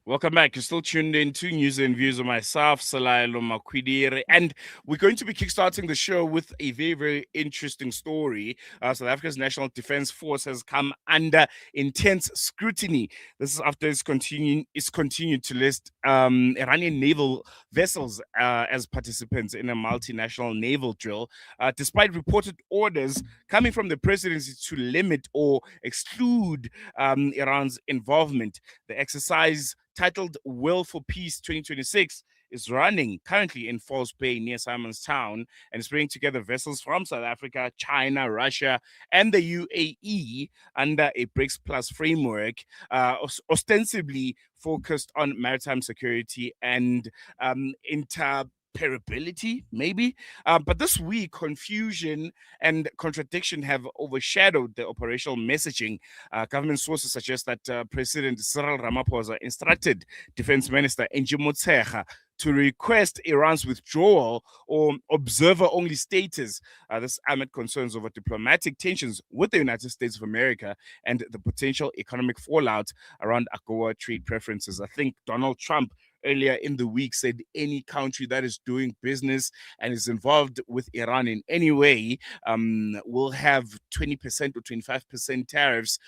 Welcome back. You're still tuned in to News and Views of myself, Salailo Makwidire, and we're going to be kickstarting the show with a very, very interesting story. South Africa's National Defense Force has come under intense scrutiny. This is after it's continued to list Iranian naval vessels as participants in a multinational naval drill, despite reported orders coming from the presidency to limit or exclude Iran's involvement. The exercise, titled Will for Peace 2026, is running currently in False Bay near Simonstown, and is bringing together vessels from South Africa, China, Russia, and the UAE under a BRICS Plus framework, ostensibly focused on maritime security and interoperability, maybe. But this week, confusion and contradiction have overshadowed the operational messaging. Government sources suggest that President Cyril Ramaphosa instructed Defense Minister Angie Motshekga to request Iran's withdrawal or observer-only status. This amid concerns over diplomatic tensions with the United States of America and the potential economic fallout around AGOA trade preferences. I think Donald Trump earlier in the week said any country that is doing business and is involved with Iran in any way will have 20% or 25% tariffs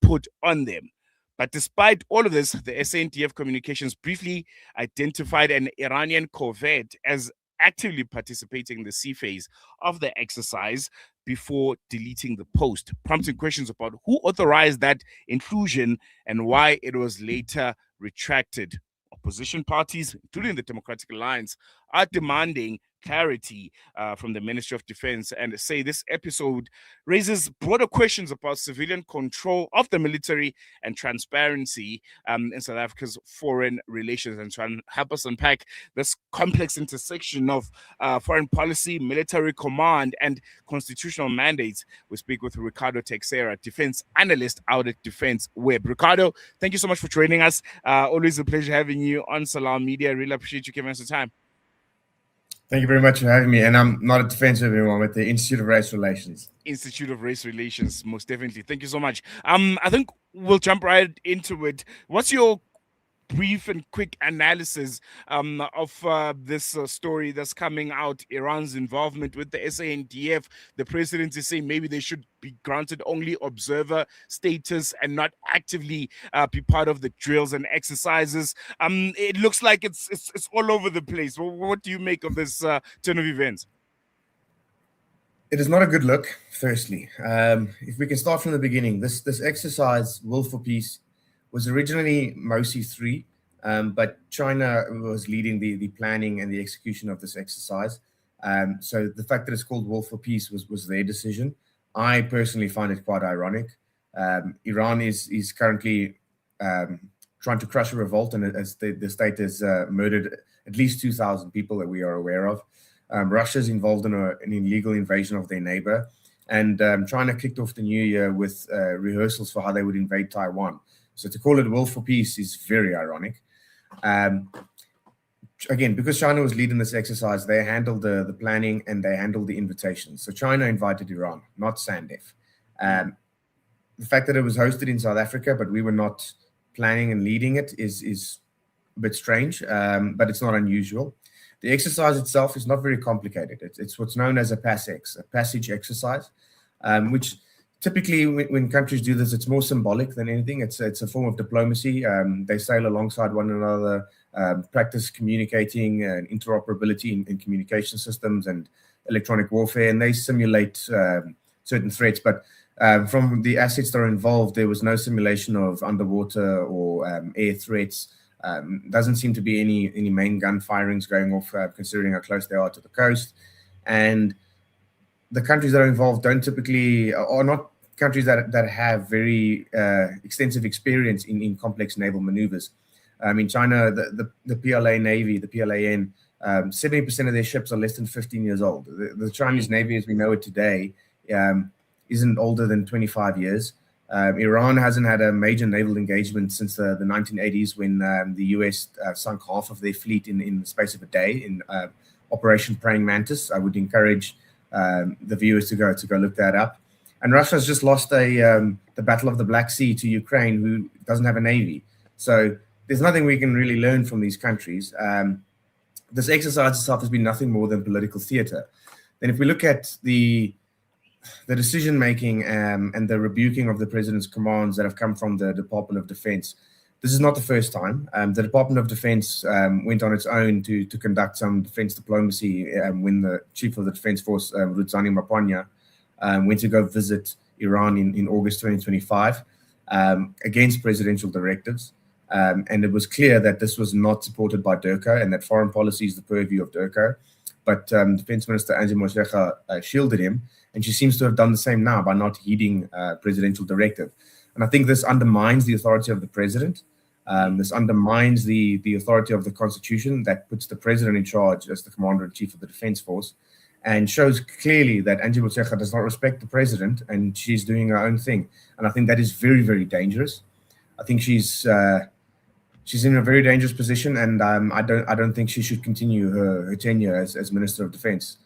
put on them. But despite all of this, the SANDF communications briefly identified an Iranian corvette as actively participating in the sea phase of the exercise before deleting the post, prompting questions about who authorized that inclusion and why it was later retracted. Opposition parties, including the Democratic Alliance, are demanding clarity from the Ministry of Defense and say this episode raises broader questions about civilian control of the military and transparency in South Africa's foreign relations. And try and help us unpack this complex intersection of foreign policy, military command, and constitutional mandates, we speak with Ricardo Teixeira, defense analyst out at DefenceWeb. Ricardo, thank you so much for joining us. Always a pleasure having you on Salam Media. Really appreciate you giving us the time. Thank you very much for having me. And I'm not a defense of everyone, but the Institute of Race Relations. Institute of Race Relations, most definitely. Thank you so much. I think we'll jump right into it. What's your brief and quick analysis of this story that's coming out, Iran's involvement with the SANDF? The president is saying maybe they should be granted only observer status and not actively be part of the drills and exercises. It looks like it's all over the place. What do you make of this turn of events? It is not a good look, firstly. If we can start from the beginning, this exercise, Will for Peace, was originally MOSI 3, but China was leading the planning and the execution of this exercise. So the fact that it's called Will for Peace was their decision. I personally find it quite ironic. Iran is currently trying to crush a revolt, and as the state has murdered at least 2,000 people that we are aware of. Russia's involved in an illegal invasion of their neighbor, and China kicked off the new year with rehearsals for how they would invade Taiwan. So to call it Will for Peace is very ironic. Again, because China was leading this exercise, they handled the planning and they handled the invitations. So China invited Iran, not SANDF. The fact that it was hosted in South Africa, but we were not planning and leading it is a bit strange, but it's not unusual. The exercise itself is not very complicated. It's what's known as a PASEX, a passage exercise, which typically when countries do this, it's more symbolic than anything. It's a form of diplomacy. They sail alongside one another, practice communicating and interoperability in communication systems and electronic warfare, and they simulate certain threats. But from the assets that are involved, there was no simulation of underwater or air threats. Doesn't seem to be any main gun firings going off, considering how close they are to the coast. And the countries that are involved don't typically, are not countries that have very extensive experience in complex naval maneuvers. In China, the PLA Navy, the PLAN, 70% of their ships are less than 15 years old. The Chinese Navy, as we know it today, isn't older than 25 years. Iran hasn't had a major naval engagement since the 1980s, when the US sunk half of their fleet in the space of a day in Operation Praying Mantis. I would encourage the viewers to go look that up. And Russia's just lost the Battle of the Black Sea to Ukraine, who doesn't have a navy. So there's nothing we can really learn from these countries. This exercise itself has been nothing more than political theater. Then if we look at the decision making and the rebuking of the president's commands that have come from the Department of Defense, this is not the first time. The Department of Defense went on its own to conduct some defense diplomacy when the chief of the Defense Force, Rudzani Mapanya, went to go visit Iran in August 2025 against presidential directives. And it was clear that this was not supported by DIRCO and that foreign policy is the purview of DIRCO. But Defense Minister Angie Motshekga shielded him, and she seems to have done the same now by not heeding presidential directive. And I think this undermines the authority of the president. This undermines the authority of the Constitution that puts the president in charge as the commander-in-chief of the Defense Force, and shows clearly that Angie Motshekga does not respect the president and she's doing her own thing. And I think that is very, very dangerous. I think she's in a very dangerous position, and I don't think she should continue her tenure as Minister of Defense.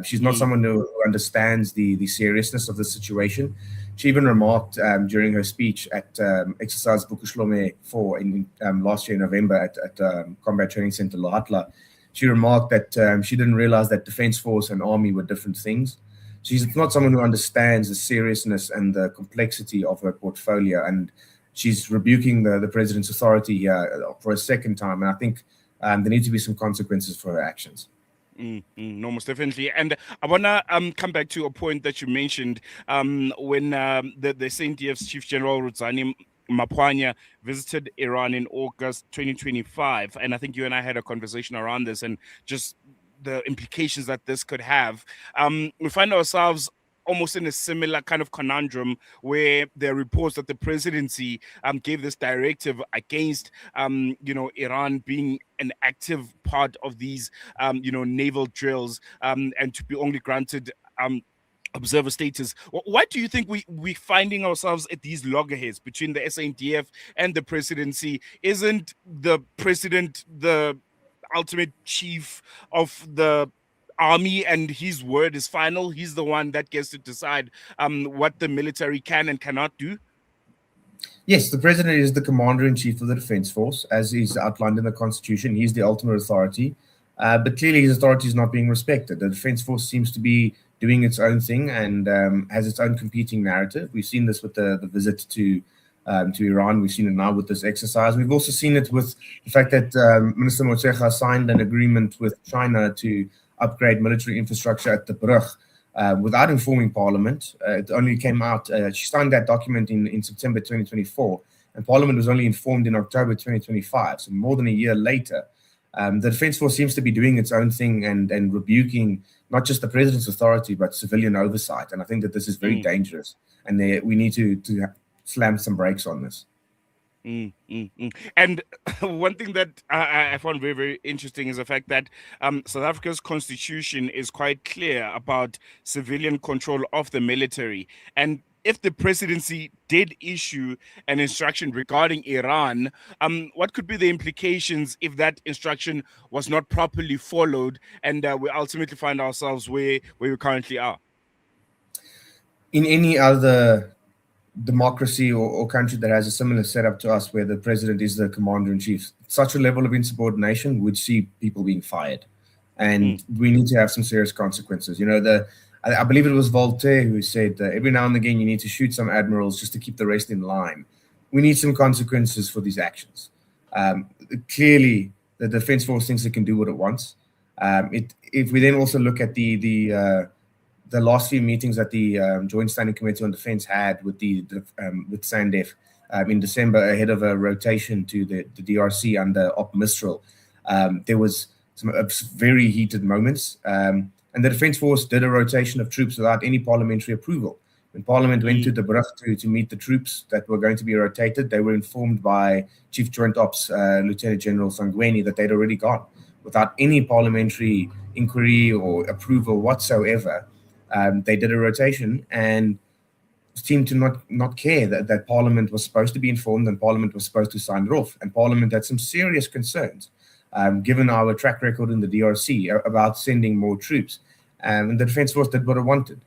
She's not someone who understands the seriousness of the situation. She even remarked during her speech at Exercise Bukushlome 4 in last year in November at Combat Training Center Lohatla. She remarked that she didn't realize that Defense Force and Army were different things. She's not someone who understands the seriousness and the complexity of her portfolio, and she's rebuking the president's authority here for a second time. And I think there need to be some consequences for her actions. No, most definitely. And I want to come back to a point that you mentioned when the SANDF's Chief General Rudzani Mapanya visited Iran in August 2025. And I think you and I had a conversation around this and just the implications that this could have. We find ourselves almost in a similar kind of conundrum where there are reports that the presidency gave this directive against, Iran being an active part of these, naval drills and to be only granted observer status. Why do you think we're finding ourselves at these loggerheads between the SANDF and the presidency? Isn't the president the ultimate chief of the army and his word is final? He's the one that gets to decide what the military can and cannot do? Yes, the president is the commander-in-chief of the Defense Force, as is outlined in the Constitution. He's the ultimate authority, but clearly his authority is not being respected. The Defense Force seems to be doing its own thing and has its own competing narrative. We've seen this with the visit to Iran. We've seen it now with this exercise. We've also seen it with the fact that Minister Motshekga signed an agreement with China to upgrade military infrastructure at the Brug without informing Parliament. It only came out, she signed that document in September 2024, and Parliament was only informed in October 2025, so more than a year later. The Defense Force seems to be doing its own thing and rebuking not just the president's authority, but civilian oversight. And I think that this is very dangerous, and we need to slam some brakes on this. And one thing that I found very, very interesting is the fact that South Africa's constitution is quite clear about civilian control of the military. And if the presidency did issue an instruction regarding Iran, what could be the implications if that instruction was not properly followed and we ultimately find ourselves where we currently are? In any other democracy or country that has a similar setup to us where the president is the commander-in-chief, such a level of insubordination would see people being fired. And we need to have some serious consequences. I believe it was Voltaire who said every now and again you need to shoot some admirals just to keep the rest in line. We need some consequences for these actions. Clearly, the Defense Force thinks it can do what it wants. If we then also look at the last few meetings that the Joint Standing Committee on Defense had with with SANDF in December ahead of a rotation to the DRC under Op Mistral, there was some very heated moments. And the Defense Force did a rotation of troops without any parliamentary approval. When Parliament went to the Brug to meet the troops that were going to be rotated, they were informed by Chief Joint Ops Lieutenant General Sangweni that they'd already gone without any parliamentary inquiry or approval whatsoever. They did a rotation and seemed to not care that Parliament was supposed to be informed and Parliament was supposed to sign it off. And Parliament had some serious concerns, given our track record in the DRC, about sending more troops. And the Defense Force did what it wanted.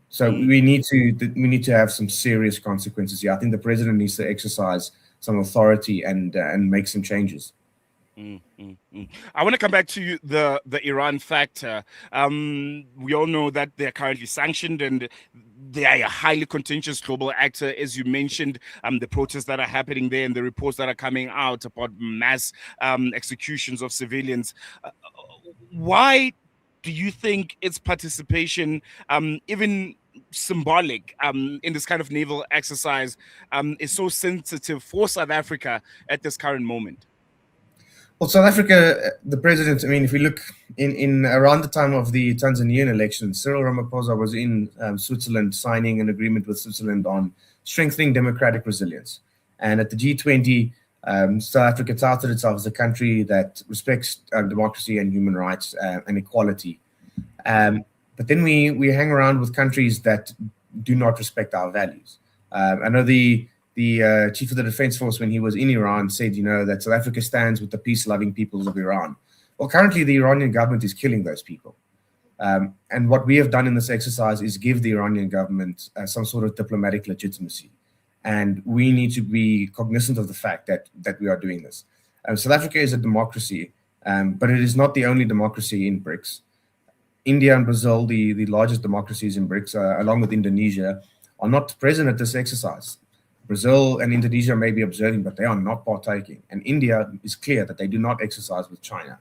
So we need to have some serious consequences here. I think the president needs to exercise some authority and make some changes. I want to come back to the Iran factor. We all know that they're currently sanctioned and they are a highly contentious global actor, as you mentioned. The protests that are happening there and the reports that are coming out about mass executions of civilians. Why do you think its participation, even symbolic, in this kind of naval exercise, is so sensitive for South Africa at this current moment? Well, South Africa, the president, I mean, if we look in around the time of the Tanzanian election, Cyril Ramaphosa was in Switzerland signing an agreement with Switzerland on strengthening democratic resilience. And at the G20, South Africa touted itself as a country that respects democracy and human rights and equality. But then we hang around with countries that do not respect our values. I know the chief of the defense force, when he was in Iran, said, that South Africa stands with the peace-loving peoples of Iran. Well, currently the Iranian government is killing those people. And what we have done in this exercise is give the Iranian government some sort of diplomatic legitimacy. And we need to be cognizant of the fact that we are doing this. South Africa is a democracy, but it is not the only democracy in BRICS. India and Brazil, the largest democracies in BRICS, along with Indonesia, are not present at this exercise. Brazil and Indonesia may be observing, but they are not partaking. And India is clear that they do not exercise with China.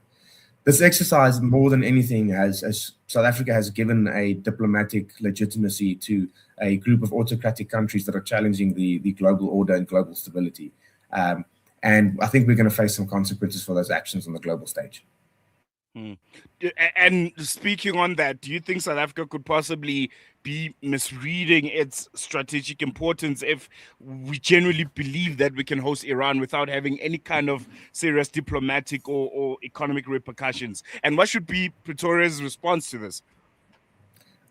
This exercise, more than anything, as South Africa has given a diplomatic legitimacy to a group of autocratic countries that are challenging the global order and global stability. And I think we're going to face some consequences for those actions on the global stage. And speaking on that, do you think South Africa could possibly be misreading its strategic importance if we genuinely believe that we can host Iran without having any kind of serious diplomatic or economic repercussions? And what should be Pretoria's response to this?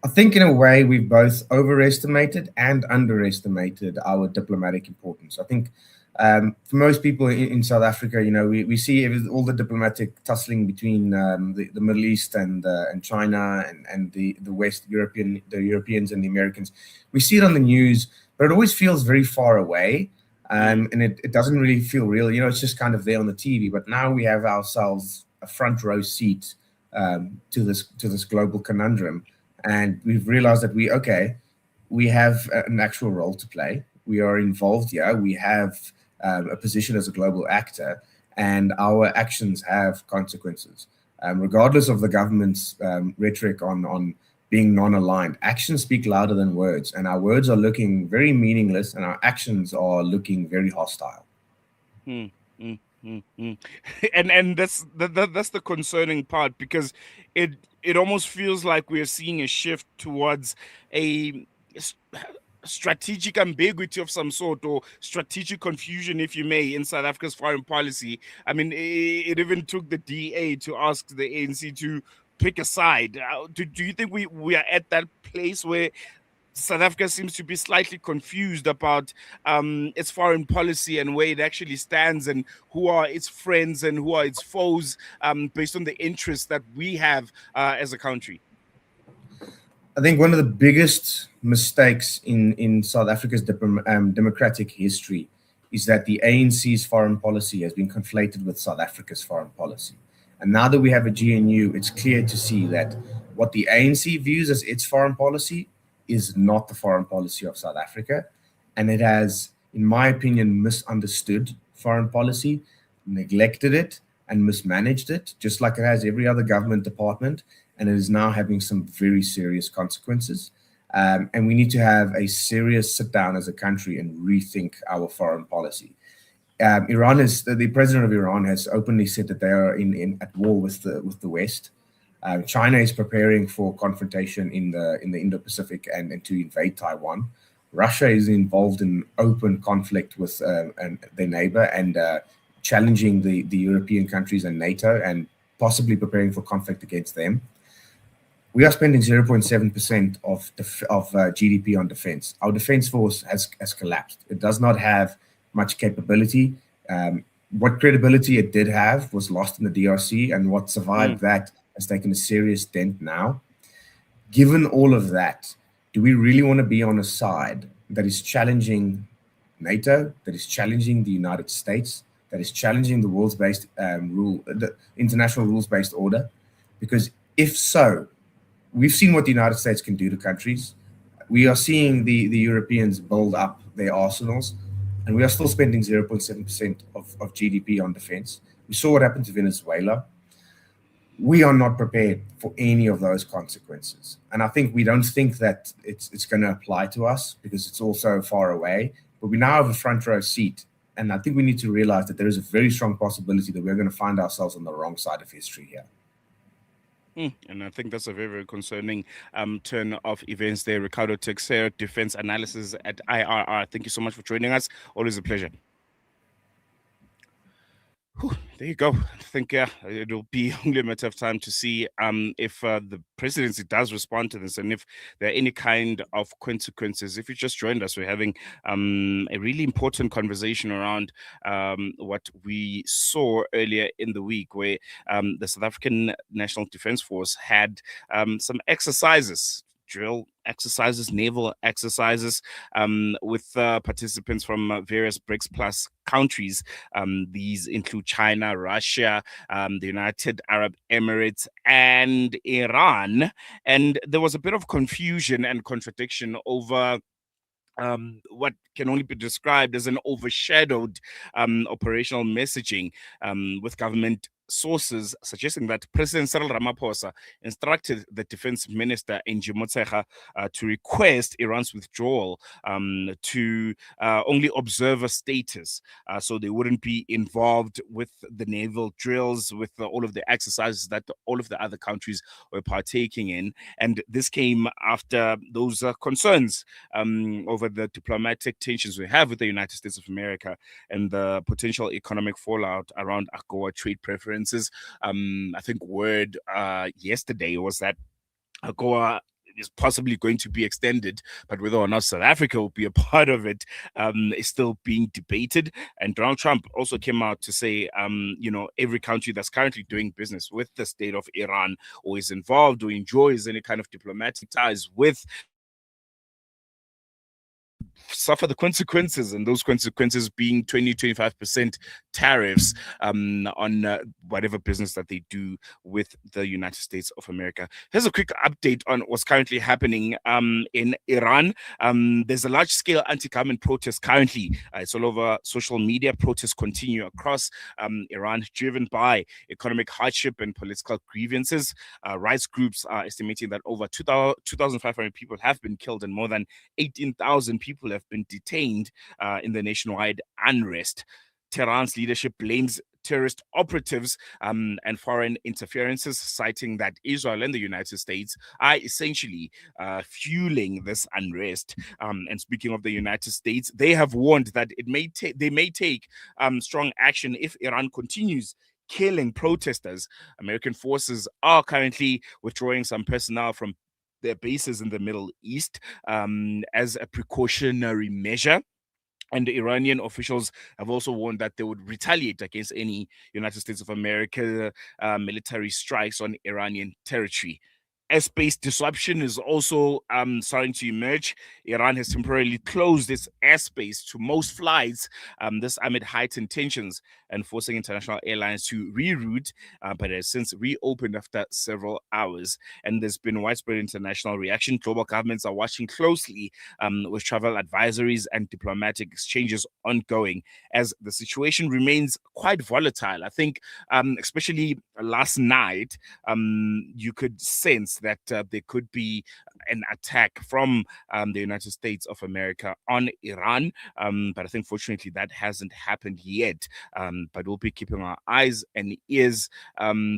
I think in a way we've both overestimated and underestimated our diplomatic importance. I think for most people in South Africa, we see all the diplomatic tussling between the Middle East and China and the West the Europeans and the Americans. We see it on the news, but it always feels very far away, and it doesn't really feel real. It's just kind of there on the TV. But now we have ourselves a front row seat to this global conundrum, and we've realized that we have an actual role to play. We are involved here. We have a position as a global actor, and our actions have consequences. Regardless of the government's rhetoric on being non-aligned, actions speak louder than words, and our words are looking very meaningless, and our actions are looking very hostile. And that's the concerning part, because it almost feels like we're seeing a shift towards a strategic ambiguity of some sort, or strategic confusion, if you may, in South Africa's foreign policy. I mean, it even took the DA to ask the ANC to pick a side. Do you think we are at that place where South Africa seems to be slightly confused about its foreign policy and where it actually stands, and who are its friends and who are its foes, based on the interests that we have as a country? I think one of the biggest mistakes in South Africa's democratic history is that the ANC's foreign policy has been conflated with South Africa's foreign policy. And now that we have a GNU, it's clear to see that what the ANC views as its foreign policy is not the foreign policy of South Africa. And it has, in my opinion, misunderstood foreign policy, neglected it, and mismanaged it, just like it has every other government department. And it is now having some very serious consequences. And we need to have a serious sit down as a country and rethink our foreign policy. The president of Iran has openly said that they are at war with the West. China is preparing for confrontation in the Indo-Pacific and to invade Taiwan. Russia is involved in open conflict with their neighbor and challenging the European countries and NATO, and possibly preparing for conflict against them. We are spending 0.7% of GDP on defense. Our defense force has collapsed. It does not have much capability. What credibility it did have was lost in the DRC, and what survived that has taken a serious dent now. Given all of that, do we really want to be on a side that is challenging NATO, that is challenging the United States, that is challenging the the international rules-based order? Because if so, we've seen what the United States can do to countries. We are seeing the Europeans build up their arsenals, and we are still spending 0.7% of GDP on defense. We saw what happened to Venezuela. We are not prepared for any of those consequences. And I think we don't think that it's going to apply to us because it's all so far away. But we now have a front row seat. And I think we need to realize that there is a very strong possibility that we're going to find ourselves on the wrong side of history here. And I think that's a very, very concerning turn of events there. Ricardo Teixeira, defense analysis at IRR. Thank you so much for joining us. Always a pleasure. Whew, there you go. I think it'll be only a matter of time to see if the presidency does respond to this and if there are any kind of consequences. If you just joined us, we're having a really important conversation around what we saw earlier in the week, where the South African National Defence Force had some exercises, drill exercises, naval exercises, with participants from various BRICS plus countries. These include China, Russia, the United Arab Emirates, and Iran. And there was a bit of confusion and contradiction over what can only be described as an overshadowed operational messaging, with government sources suggesting that President Cyril Ramaphosa instructed the defense minister Angie Motshekga to request Iran's withdrawal to only observer status, so they wouldn't be involved with the naval drills, with all of the exercises that all of the other countries were partaking in. And this came after those concerns over the diplomatic tensions we have with the United States of America and the potential economic fallout around AGOA trade preferences. I think word yesterday was that AGOA is possibly going to be extended, but whether or not South Africa will be a part of it is still being debated. And Donald Trump also came out to say, every country that's currently doing business with the state of Iran or is involved or enjoys any kind of diplomatic ties with suffer the consequences, and those consequences being 20-25% tariffs on whatever business that they do with the United States of America. Here's a quick update on what's currently happening in Iran. There's a large-scale anti-government protest currently. It's all over social media. Protests continue across Iran, driven by economic hardship and political grievances. Rights groups are estimating that over 2,500 people have been killed and more than 18,000 people have been detained in the nationwide unrest. Tehran's leadership blames terrorist operatives and foreign interferences, citing that Israel and the United States are essentially fueling this unrest. And speaking of the United States, they have warned that they may take strong action if Iran continues killing protesters. American forces are currently withdrawing some personnel from their bases in the Middle East as a precautionary measure. And Iranian officials have also warned that they would retaliate against any United States of America military strikes on Iranian territory. Airspace disruption is also starting to emerge. Iran has temporarily closed its airspace to most flights, this amid heightened tensions and forcing international airlines to reroute, but has since reopened after several hours. And there's been widespread international reaction. Global governments are watching closely, with travel advisories and diplomatic exchanges ongoing as the situation remains quite volatile. I think, especially last night, you could sense that there could be an attack from the United States of America on Iran. But I think, fortunately, that hasn't happened yet. But we'll be keeping our eyes and ears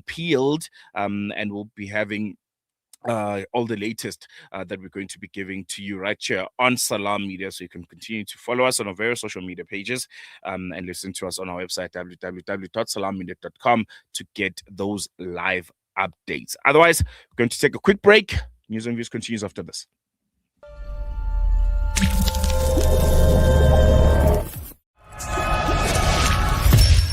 peeled, and we'll be having all the latest that we're going to be giving to you right here on Salam Media. So you can continue to follow us on our various social media pages and listen to us on our website, www.salammedia.com, to get those live updates. Otherwise, we're going to take a quick break. News and Views continues after this.